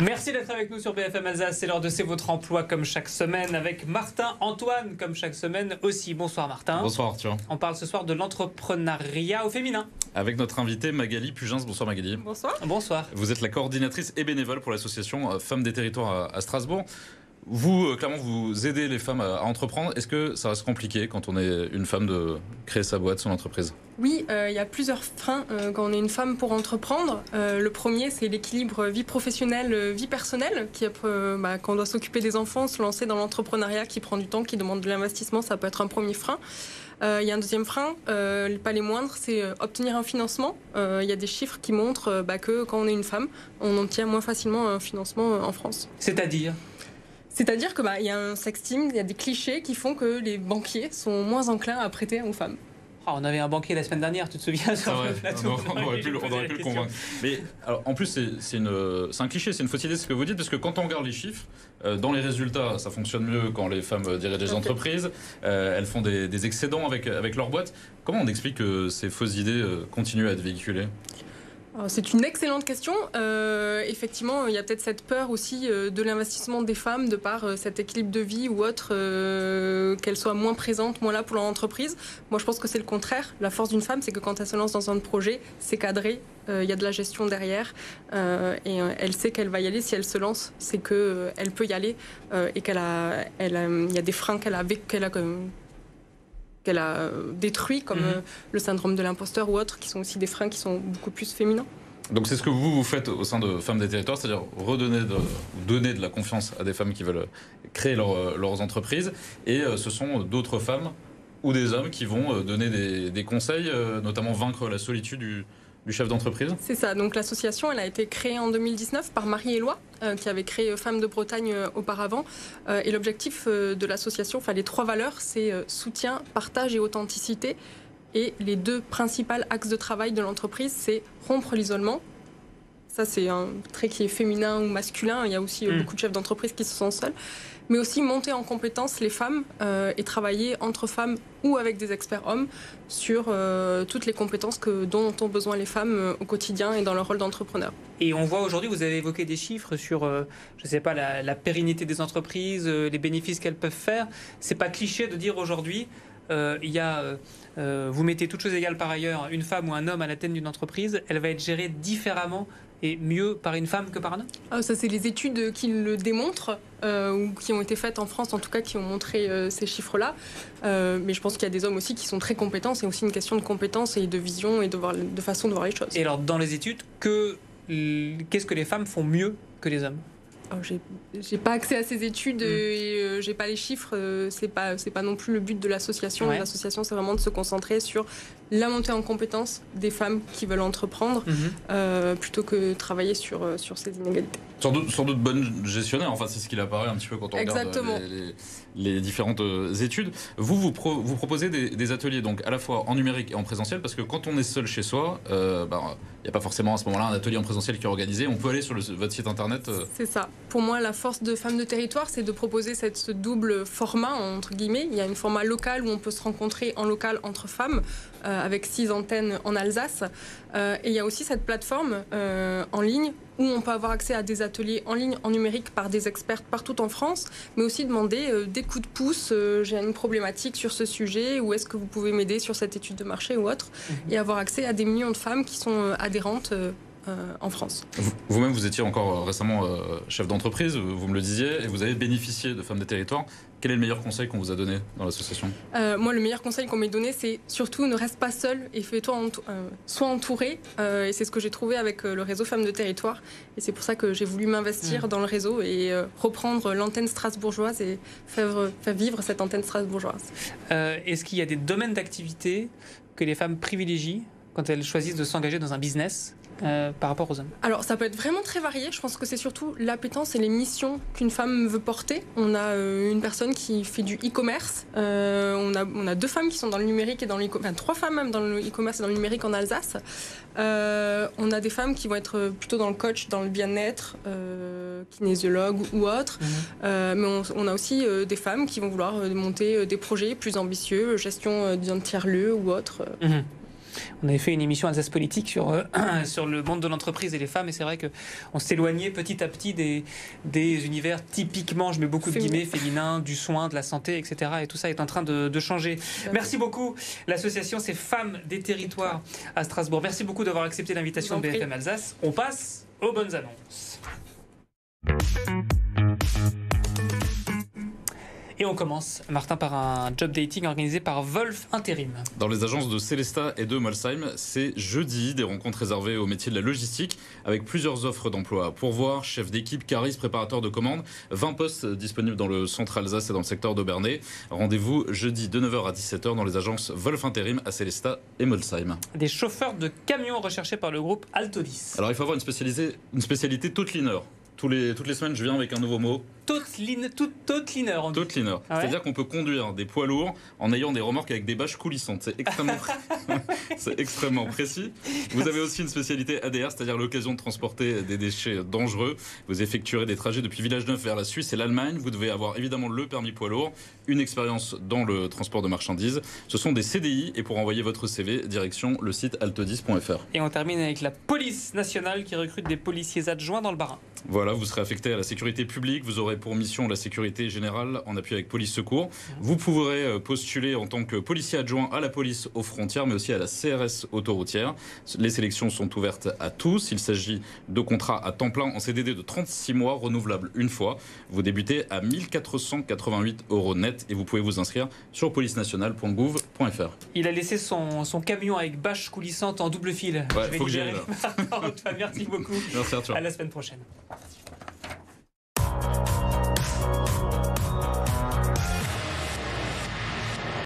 Merci d'être avec nous sur BFM Alsace. C'est l'heure de C'est votre emploi comme chaque semaine avec Martin Antoine comme chaque semaine aussi. Bonsoir Martin. Bonsoir Arthur. On parle ce soir de l'entrepreneuriat au féminin. Avec notre invitée Magali Pugens. Bonsoir Magali. Bonsoir. Bonsoir. Vous êtes la coordinatrice et bénévole pour l'association Femmes des Territoires à Strasbourg. Vous, clairement, vous aidez les femmes à entreprendre. Est-ce que ça reste compliqué quand on est une femme de créer sa boîte, son entreprise ? Oui, il y a plusieurs freins quand on est une femme pour entreprendre. Le premier, c'est l'équilibre vie professionnelle, vie personnelle. Quand on doit s'occuper des enfants, se lancer dans l'entrepreneuriat qui prend du temps, qui demande de l'investissement, ça peut être un premier frein. Il y a un deuxième frein, pas les moindres, c'est obtenir un financement. Il y a des chiffres qui montrent que quand on est une femme, on obtient moins facilement un financement en France. C'est-à-dire qu'il y a un sexting, il y a des clichés qui font que les banquiers sont moins enclins à prêter aux femmes. On avait un banquier la semaine dernière, tu te souviens sur le plateau. On aurait pu le convaincre. Mais alors, en plus, c'est un cliché, c'est une fausse idée ce que vous dites, parce que quand on regarde les chiffres, dans les résultats, ça fonctionne mieux quand les femmes dirigent des entreprises, elles font des excédents avec leur boîte. Comment on explique que ces fausses idées continuent à être véhiculées ? C'est une excellente question. Effectivement, il y a peut-être cette peur aussi de l'investissement des femmes de par cet équilibre de vie ou autre, qu'elles soient moins présentes, moins là pour leur entreprise. Moi, je pense que c'est le contraire. La force d'une femme, c'est que quand elle se lance dans un projet, c'est cadré, il y a de la gestion derrière et elle sait qu'elle va y aller. Si elle se lance, c'est qu'elle peut y aller et il y a des freins qu'elle a détruit, comme le syndrome de l'imposteur ou autres, qui sont aussi des freins qui sont beaucoup plus féminins. Donc c'est ce que vous faites au sein de Femmes des Territoires, c'est-à-dire donner de la confiance à des femmes qui veulent créer leurs entreprises, et ce sont d'autres femmes ou des hommes qui vont donner des conseils, notamment vaincre la solitude du chef d'entreprise. C'est ça, donc l'association elle a été créée en 2019 par Marie-Éloi, qui avait créé Femmes de Bretagne auparavant. Et l'objectif de l'association, les 3 valeurs, c'est soutien, partage et authenticité. Et les 2 principaux axes de travail de l'entreprise, c'est rompre l'isolement. Ça, c'est un trait qui est féminin ou masculin. Il y a aussi beaucoup de chefs d'entreprise qui se sentent seuls. Mais aussi monter en compétence les femmes et travailler entre femmes ou avec des experts hommes sur toutes les compétences dont ont besoin les femmes au quotidien et dans leur rôle d'entrepreneur. Et on voit aujourd'hui, vous avez évoqué des chiffres sur, la pérennité des entreprises, les bénéfices qu'elles peuvent faire. C'est pas cliché de dire aujourd'hui, vous mettez toutes choses égales par ailleurs, une femme ou un homme à la tête d'une entreprise, elle va être gérée différemment et mieux par une femme que par un homme ? Ça, c'est les études qui le démontrent, ou qui ont été faites en France, en tout cas, qui ont montré ces chiffres-là. Mais je pense qu'il y a des hommes aussi qui sont très compétents. C'est aussi une question de compétence et de vision et de façon de voir les choses. Et alors, dans les études, qu'est-ce que les femmes font mieux que les hommes ? J'ai pas accès à ces études et j'ai pas les chiffres. C'est pas non plus le but de l'association. Ouais. L'association, c'est vraiment de se concentrer sur la montée en compétence des femmes qui veulent entreprendre, plutôt que travailler sur ces inégalités. Sans doute bonne gestionnaire, enfin c'est ce qu'il apparaît un petit peu quand on regarde les différentes études. Vous proposez des ateliers donc à la fois en numérique et en présentiel, parce que quand on est seul chez soi, il n'y a pas forcément à ce moment-là un atelier en présentiel qui est organisé. On peut aller sur votre site internet. C'est ça. Pour moi, la force de Femmes de Territoire, c'est de proposer ce double format, entre guillemets. Il y a un format local où on peut se rencontrer en local entre femmes, avec 6 antennes en Alsace. Et il y a aussi cette plateforme en ligne où on peut avoir accès à des ateliers en ligne, en numérique, par des experts partout en France, mais aussi demander des coups de pouce. J'ai une problématique sur ce sujet, ou est-ce que vous pouvez m'aider sur cette étude de marché ou autre, et avoir accès à des millions de femmes qui sont adhérentes en France. Vous-même, vous étiez encore récemment chef d'entreprise, vous me le disiez, et vous avez bénéficié de Femmes des Territoires. Quel est le meilleur conseil qu'on vous a donné dans l'association ? Moi, le meilleur conseil qu'on m'ait donné, c'est surtout ne reste pas seul et sois entouré. Et c'est ce que j'ai trouvé avec le réseau Femmes de Territoire. Et c'est pour ça que j'ai voulu m'investir dans le réseau et reprendre l'antenne strasbourgeoise et faire vivre cette antenne strasbourgeoise. Est-ce qu'il y a des domaines d'activité que les femmes privilégient quand elles choisissent de s'engager dans un business par rapport aux hommes? Alors ça peut être vraiment très varié. Je pense que c'est surtout l'appétence et les missions qu'une femme veut porter. On a une personne qui fait du e-commerce. On a 2 femmes qui sont dans le numérique et dans l'e-commerce, enfin 3 femmes même dans le e-commerce et dans le numérique en Alsace. On a des femmes qui vont être plutôt dans le coach, dans le bien-être, kinésiologue ou autre. Mais on a aussi des femmes qui vont vouloir monter des projets plus ambitieux, gestion d'un tiers-lieu ou autre. On avait fait une émission Alsace Politique sur, sur le monde de l'entreprise et les femmes, et c'est vrai qu'on s'éloignait petit à petit des univers typiquement, je mets beaucoup de guillemets, féminins, du soin, de la santé, etc. Et tout ça est en train de changer. Merci beaucoup. L'association, c'est Femmes des Territoires à Strasbourg. Merci beaucoup d'avoir accepté l'invitation de BFM Alsace. On passe aux bonnes annonces. Et on commence, Martin, par un job dating organisé par Wolf Intérim. Dans les agences de Célestat et de Molsheim, c'est jeudi, des rencontres réservées au métier de la logistique avec plusieurs offres d'emploi. Pourvoir, chef d'équipe, cariste, préparateur de commandes, 20 postes disponibles dans le centre Alsace et dans le secteur d'Aubernay. Rendez-vous jeudi de 9h à 17h dans les agences Wolf Intérim à Célestat et Molsheim. Des chauffeurs de camions recherchés par le groupe Altodis. Alors il faut avoir une spécialité tote-liner. Toutes les semaines, je viens avec un nouveau mot. Tote-liner. Ah ouais. C'est-à-dire qu'on peut conduire des poids lourds en ayant des remorques avec des bâches coulissantes. C'est extrêmement précis. Vous avez aussi une spécialité ADR, c'est-à-dire l'occasion de transporter des déchets dangereux. Vous effectuerez des trajets depuis Village-Neuf vers la Suisse et l'Allemagne. Vous devez avoir évidemment le permis poids lourd, une expérience dans le transport de marchandises. Ce sont des CDI et pour envoyer votre CV, direction le site altodis.fr. Et on termine avec la police nationale qui recrute des policiers adjoints dans le Bas-Rhin. Voilà, vous serez affecté à la sécurité publique, vous aurez pour mission la sécurité générale en appui avec Police Secours. Vous pourrez postuler en tant que policier adjoint à la police aux frontières, mais aussi à la CRS autoroutière. Les sélections sont ouvertes à tous. Il s'agit de contrats à temps plein en CDD de 36 mois, renouvelables une fois. Vous débutez à 1 488 € net et vous pouvez vous inscrire sur policenationale.gouv.fr. Il a laissé son camion avec bâche coulissante en double fil. Ouais, faut que j'y aille là. Merci beaucoup. Merci Arthur. À la semaine prochaine.